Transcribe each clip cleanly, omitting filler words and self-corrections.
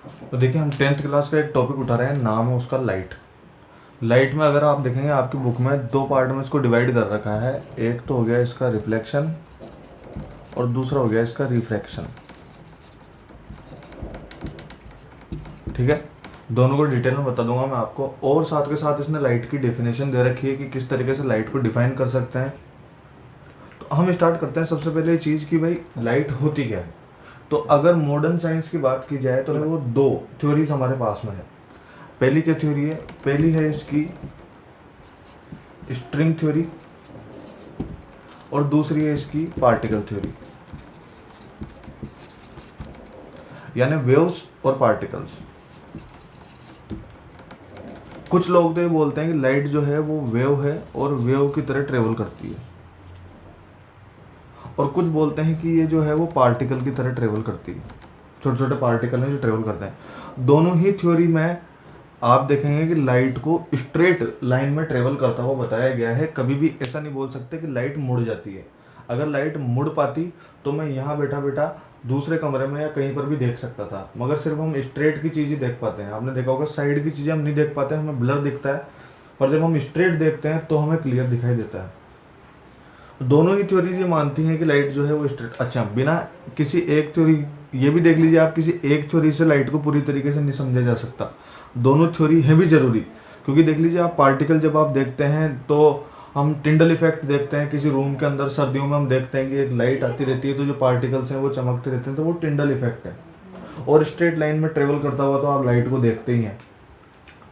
तो देखिए हम 10th क्लास का एक टॉपिक उठा रहे हैं, नाम है उसका लाइट। लाइट में अगर आप देखेंगे आपकी बुक में दो पार्ट में इसको डिवाइड कर रखा है। एक तो हो गया इसका रिफ्लेक्शन और दूसरा हो गया इसका रिफ्रैक्शन। ठीक है, दोनों को डिटेल में बता दूंगा मैं आपको, और साथ के साथ इसने लाइट की डेफिनेशन दे रखी है कि किस तरीके से लाइट को डिफाइन कर सकते हैं। तो हम स्टार्ट करते हैं सबसे पहले चीज़ कि भाई लाइट होती क्या है। तो अगर मॉडर्न साइंस की बात की जाए तो वो दो थ्योरीज हमारे पास में है। पहली क्या थ्योरी है? पहली है इसकी स्ट्रिंग थ्योरी और दूसरी है इसकी पार्टिकल थ्योरी, यानी वेव्स और पार्टिकल्स। कुछ लोग तो ये बोलते हैं कि लाइट जो है वो वेव है और वेव की तरह ट्रेवल करती है, और कुछ बोलते हैं कि ये जो है वो पार्टिकल की तरह ट्रेवल करती है। छोटे छोटे पार्टिकल हैं जो ट्रेवल करते हैं। दोनों ही थ्योरी में आप देखेंगे कि लाइट को स्ट्रेट लाइन में ट्रेवल करता हुआ बताया गया है। कभी भी ऐसा नहीं बोल सकते कि लाइट मुड़ जाती है। अगर लाइट मुड़ पाती तो मैं यहाँ बैठा बैठा दूसरे कमरे में या कहीं पर भी देख सकता था, मगर सिर्फ हम स्ट्रेट की चीज़ ही देख पाते हैं। आपने देखा होगा साइड की चीज़ें हम नहीं देख पाते, हमें ब्लर दिखता है, पर जब हम स्ट्रेट देखते हैं तो हमें क्लियर दिखाई देता है। दोनों ही थ्योरीज ये मानती हैं कि लाइट जो है वो स्ट्रेट। अच्छा, बिना किसी एक थ्योरी, ये भी देख लीजिए आप, किसी एक थ्योरी से लाइट को पूरी तरीके से नहीं समझा जा सकता। दोनों थ्योरी है भी जरूरी, क्योंकि देख लीजिए आप पार्टिकल जब आप देखते हैं तो हम टिंडल इफेक्ट देखते हैं किसी रूम के अंदर। सर्दियों में हम देखते हैं कि एक लाइट आती रहती है तो जो पार्टिकल्स हैं वो चमकते रहते हैं, तो वो टिंडल इफेक्ट है। और स्ट्रेट लाइन में ट्रेवल करता हुआ तो आप लाइट को देखते ही हैं।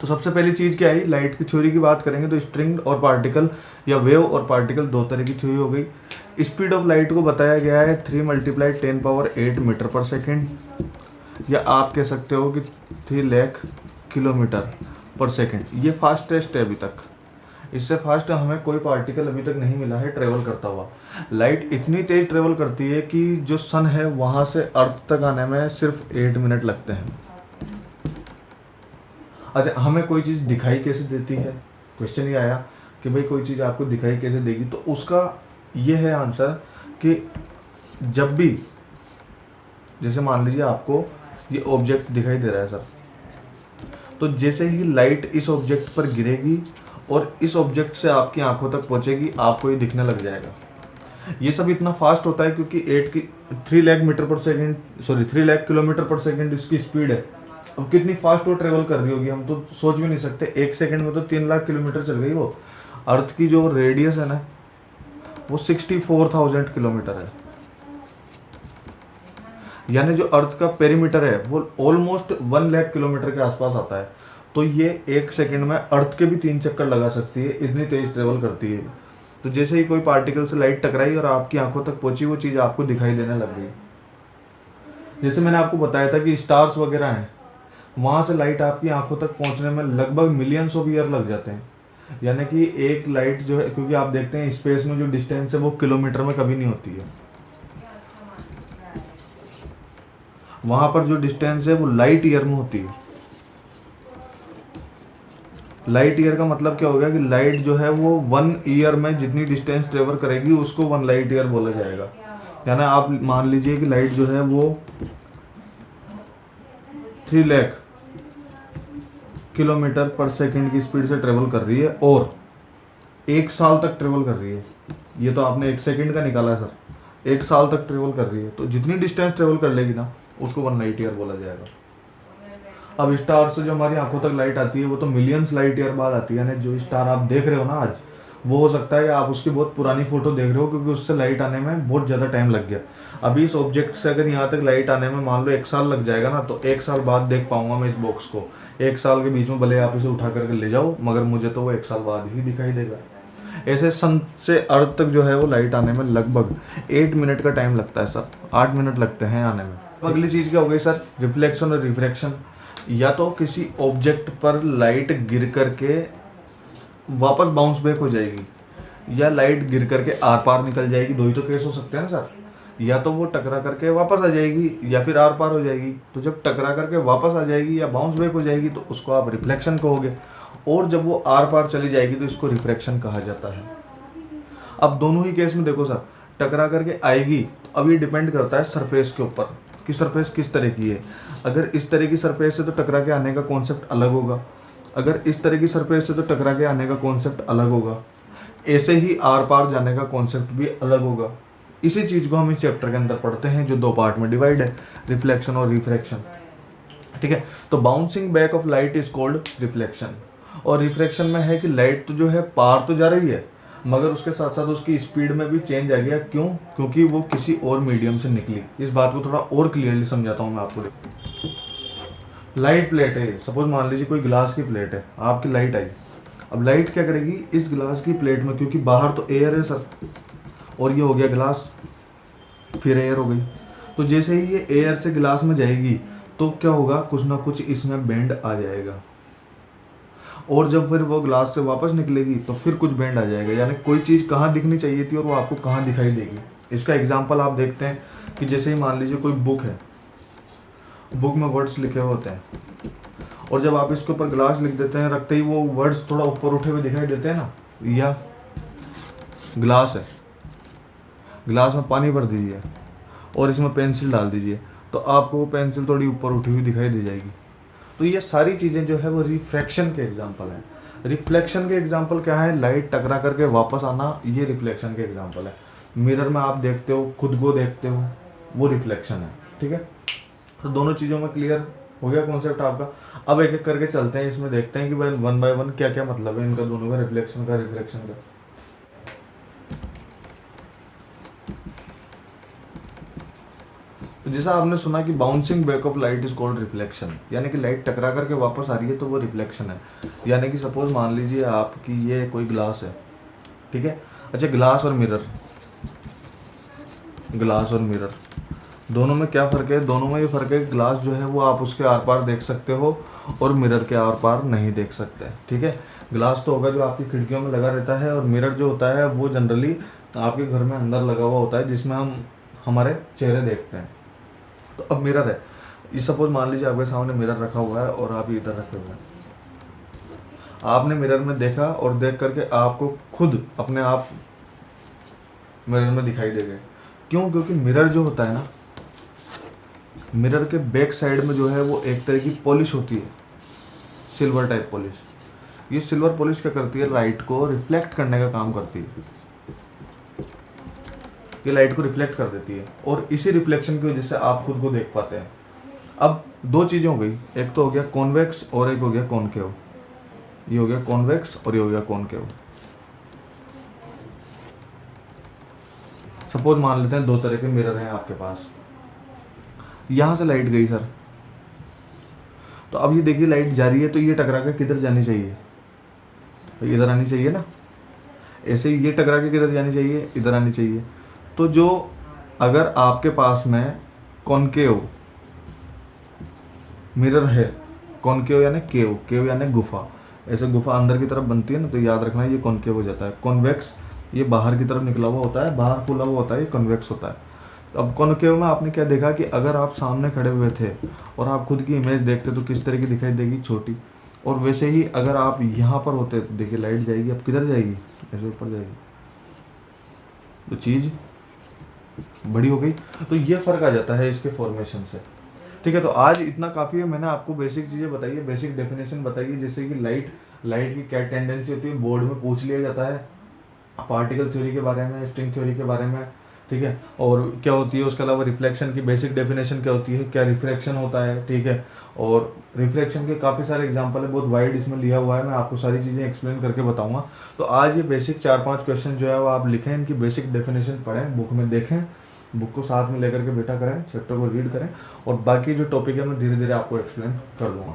तो सबसे पहली चीज़ क्या आई, लाइट की थ्योरी की बात करेंगे तो स्ट्रिंग और पार्टिकल या वेव और पार्टिकल दो तरह की थ्योरी हो गई। स्पीड ऑफ लाइट को बताया गया है 3 × 10⁸ मीटर पर सेकेंड, या आप कह सकते हो कि 3 लाख किलोमीटर पर सेकेंड। ये फास्टेस्ट है अभी तक, इससे फास्ट हमें कोई पार्टिकल अभी तक नहीं मिला है ट्रेवल करता हुआ। लाइट इतनी तेज ट्रेवल करती है कि जो सन है वहाँ से अर्थ तक आने में सिर्फ 8 मिनट लगते हैं। अच्छा, हमें कोई चीज़ दिखाई कैसे देती है? क्वेश्चन ये आया कि भाई कोई चीज़ आपको दिखाई कैसे देगी, तो उसका ये है आंसर कि जब भी, जैसे मान लीजिए आपको ये ऑब्जेक्ट दिखाई दे रहा है सर, तो जैसे ही लाइट इस ऑब्जेक्ट पर गिरेगी और इस ऑब्जेक्ट से आपकी आंखों तक पहुंचेगी, आपको ये दिखने लग जाएगा। ये सब इतना फास्ट होता है क्योंकि 3 लाख मीटर पर सेकेंड, सॉरी 3 लाख किलोमीटर पर सेकेंड इसकी स्पीड है। अब कितनी फास्ट वो ट्रेवल कर रही होगी हम तो सोच भी नहीं सकते। एक सेकंड में तो 3 लाख किलोमीटर चल गई वो। अर्थ की जो रेडियस है ना वो 64,000 किलोमीटर है, यानी जो अर्थ का पेरीमीटर है वो ऑलमोस्ट 1 लाख किलोमीटर के आसपास आता है। तो ये एक सेकंड में अर्थ के भी 3 चक्कर लगा सकती है, इतनी तेज ट्रेवल करती है। तो जैसे ही कोई पार्टिकल से लाइट टकराई और आपकी आंखों तक पहुंची, वो चीज़ आपको दिखाई देने लग गई। जैसे मैंने आपको बताया था कि स्टार्स वगैरह हैं, वहाँ से लाइट आपकी आंखों तक पहुँचने में लगभग मिलियंस ऑफ ईयर लग जाते हैं। यानी कि एक लाइट जो है, क्योंकि आप देखते हैं स्पेस में जो डिस्टेंस है वो किलोमीटर में कभी नहीं होती है, वहाँ पर जो डिस्टेंस है वो लाइट ईयर में होती है। लाइट ईयर का मतलब क्या हो गया कि लाइट जो है वो 1 ईयर में जितनी डिस्टेंस ट्रेवल करेगी उसको 1 लाइट ईयर बोला जाएगा। यानी आप मान लीजिए कि लाइट जो है वो 3 लाख किलोमीटर पर सेकंड की स्पीड से ट्रेवल कर रही है और 1 साल तक ट्रेवल कर रही है। ये तो आपने 1 सेकंड का निकाला है सर, 1 साल तक ट्रेवल कर रही है, तो जितनी डिस्टेंस ट्रेवल कर लेगी ना उसको 1 लाइट ईयर बोला जाएगा। अब स्टार से जो हमारी आंखों तक लाइट आती है वो तो मिलियंस लाइट ईयर बाद आती है। यानी जो स्टार आप देख रहे हो ना आज, वो हो सकता है कि आप उसकी बहुत पुरानी फोटो देख रहे हो, क्योंकि उससे लाइट आने में बहुत ज़्यादा टाइम लग गया। अभी इस ऑब्जेक्ट से अगर यहाँ तक लाइट आने में मान लो 1 साल लग जाएगा ना, तो 1 साल बाद देख पाऊंगा मैं इस बॉक्स को। 1 साल के बीच में भले आप इसे उठा करके ले जाओ, मगर मुझे तो वो 1 साल बाद ही दिखाई देगा। ऐसे सन से अर्थ तक जो है वो लाइट आने में लगभग 8 मिनट का टाइम लगता है सर, 8 मिनट लगते हैं आने में। अगली चीज़ क्या हो गई सर, रिफ्लेक्शन और रिफ्रैक्शन। या तो किसी ऑब्जेक्ट पर लाइट गिर करके वापस बाउंस बैक हो जाएगी, या लाइट गिर करके आर पार निकल जाएगी। दो ही तो केस हो सकते हैं ना सर, या तो वो टकरा करके वापस आ जाएगी या फिर आर पार हो जाएगी। तो जब टकरा करके वापस आ जाएगी या बाउंस बैक हो जाएगी तो उसको आप रिफ्लेक्शन कहोगे, और जब वो आर पार चली जाएगी तो इसको रिफ्रैक्शन कहा जाता है। अब दोनों ही केस में देखो सर, टकरा करके आएगी तो अब ये डिपेंड करता है सरफेस के ऊपर। कि सरफेस किस तरह की है। अगर इस तरह की सरफेस से तो टकरा के आने का कॉन्सेप्ट अलग होगा, अगर इस तरह की सरफेस से तो टकरा के आने का कॉन्सेप्ट अलग होगा, ऐसे ही आर पार जाने का कॉन्सेप्ट भी अलग होगा। इसी चीज़ को हम इस चैप्टर के अंदर पढ़ते हैं जो 2 पार्ट में डिवाइड है, रिफ्लेक्शन और रिफ्रैक्शन। ठीक है, तो bouncing back of light is called reflection. और रिफ्रैक्शन में है कि लाइट तो जो है पार तो जा रही है, मगर उसके साथ साथ उसकी स्पीड में भी चेंज आ गया। क्यों? क्योंकि वो किसी और मीडियम से निकली। इस बात को थोड़ा और क्लियरली समझाता हूँ मैं आपको। लाइट प्लेट है, सपोज मान लीजिए कोई ग्लास की प्लेट है, आपकी लाइट आई। अब लाइट क्या करेगी, इस ग्लास की प्लेट में, क्योंकि बाहर तो एयर है सर, और ये हो गया ग्लास, फिर एयर हो गई, तो जैसे ही ये एयर से ग्लास में जाएगी तो क्या होगा, कुछ ना कुछ इसमें बेंड आ जाएगा। और जब फिर वो ग्लास से वापस निकलेगी तो फिर कुछ बेंड आ जाएगा। यानी कोई चीज़ कहाँ दिखनी चाहिए थी और वो आपको कहाँ दिखाई देगी। इसका एग्जाम्पल आप देखते हैं कि जैसे ही मान लीजिए कोई बुक है, बुक में वर्ड्स लिखे हुए होते हैं, और जब आप इसके ऊपर ग्लास लिख देते हैं, रखते ही वो वर्ड्स थोड़ा ऊपर उठे हुए दिखाई देते हैं ना। या ग्लास है, ग्लास में पानी भर दीजिए और इसमें पेंसिल डाल दीजिए, तो आपको वो पेंसिल थोड़ी ऊपर उठी हुई दिखाई दे जाएगी। तो ये सारी चीज़ें जो है वो रिफ्रैक्शन के एग्जाम्पल हैं। रिफ्लेक्शन के एग्जाम्पल क्या है, लाइट टकरा करके वापस आना, ये रिफ्लेक्शन के एग्जाम्पल है। मिरर में आप देखते हो, खुद को देखते हो, वो रिफ्लेक्शन है। ठीक है, तो दोनों चीज़ों में क्लियर हो गया कॉन्सेप्ट आपका। अब एक एक करके चलते हैं, इसमें देखते हैं कि भाई 1 बाय 1 क्या क्या मतलब है इनका, दोनों का, रिफ्लेक्शन का, रिफ्रैक्शन का। तो जैसा आपने सुना कि bouncing back of light is called reflection, यानी कि लाइट टकरा करके वापस आ रही है तो वो रिफ्लेक्शन है। यानी कि सपोज मान लीजिए आपकी ये कोई ग्लास है, ठीक है। अच्छा, ग्लास और मिरर, ग्लास और मिरर दोनों में क्या फ़र्क है? दोनों में ये फ़र्क है, ग्लास जो है वो आप उसके आर पार देख सकते हो और मिरर के आर पार नहीं देख सकते। ठीक है, ग्लास तो होगा जो आपकी खिड़कियों में लगा रहता है, और मिरर जो होता है वो जनरली आपके घर में अंदर लगा हुआ होता है, जिसमें हम हमारे चेहरे देखते हैं। तो अब मिरर है, ये सपोज मान लीजिए आपके सामने मिरर रखा हुआ है और आप इधर रखे हुए हैं। आपने मिरर में देखा और देख करके आपको खुद अपने आप मिरर में दिखाई दे गए। क्यों? क्योंकि मिरर जो होता है ना, मिरर के बैक साइड में जो है वो एक तरह की पॉलिश होती है, सिल्वर टाइप पॉलिश। ये सिल्वर पॉलिश क्या करती है, लाइट को रिफ्लेक्ट करने का काम करती है। ये लाइट को रिफ्लेक्ट कर देती है और इसी रिफ्लेक्शन की वजह से आप खुद को देख पाते हैं। अब 2 चीज़ें हो गई, एक तो हो गया कॉन्वेक्स और एक हो गया कॉनकेव। ये हो गया कॉन्वेक्स और ये हो गया कॉनकेव। सपोज मान लेते हैं 2 तरह के मिरर हैं आपके पास। यहाँ से लाइट गई सर, तो अब ये देखिए लाइट जा रही है, तो ये टकरा के किधर जानी चाहिए? तो इधर आनी चाहिए ना। ऐसे ही ये टकरा के किधर जानी चाहिए? इधर आनी चाहिए। तो जो अगर आपके पास में कॉनकेव मिरर है, कॉनकेव यानी केव, केव यानी गुफा, ऐसे गुफा अंदर की तरफ बनती है ना, तो याद रखना ये कॉनकेव हो जाता है। कॉन्वेक्स ये बाहर की तरफ निकला हुआ होता है, बाहर फूला हुआ होता है, ये कॉन्वेक्स होता है। अब कॉनकेव में आपने क्या देखा कि अगर आप सामने खड़े हुए थे और आप खुद की इमेज देखते तो किस तरह की दिखाई देगी, छोटी। और वैसे ही अगर आप यहाँ पर होते तो देखिए लाइट जाएगी, अब किधर जाएगी? ऐसे ऊपर जाएगी, तो चीज़ बड़ी हो गई। तो ये फ़र्क आ जाता है इसके फॉर्मेशन से। ठीक है, तो आज इतना काफ़ी है। मैंने आपको बेसिक चीज़ें बताई है, बेसिक डेफिनेशन बताई है, जैसे कि लाइट की क्या टेंडेंसी होती है, बोर्ड में पूछ लिया जाता है, पार्टिकल थ्योरी के बारे में, स्ट्रिंग थ्योरी के बारे में। ठीक है, और क्या होती है उसके अलावा रिफ्लेक्शन की बेसिक डेफिनेशन क्या होती है, क्या रिफ्रैक्शन होता है। ठीक है, और रिफ्लेक्शन के काफ़ी सारे एग्जांपल है, बहुत वाइड इसमें लिया हुआ है, मैं आपको सारी चीज़ें एक्सप्लेन करके बताऊंगा। तो आज ये बेसिक 4-5 क्वेश्चन जो है वो आप लिखें, इनकी बेसिक डेफिनेशन पढ़ें, बुक में देखें, बुक को साथ में लेकर के बैठा करें, चैप्टर को रीड करें, और बाकी जो टॉपिक है मैं धीरे धीरे आपको एक्सप्लेन कर दूँगा।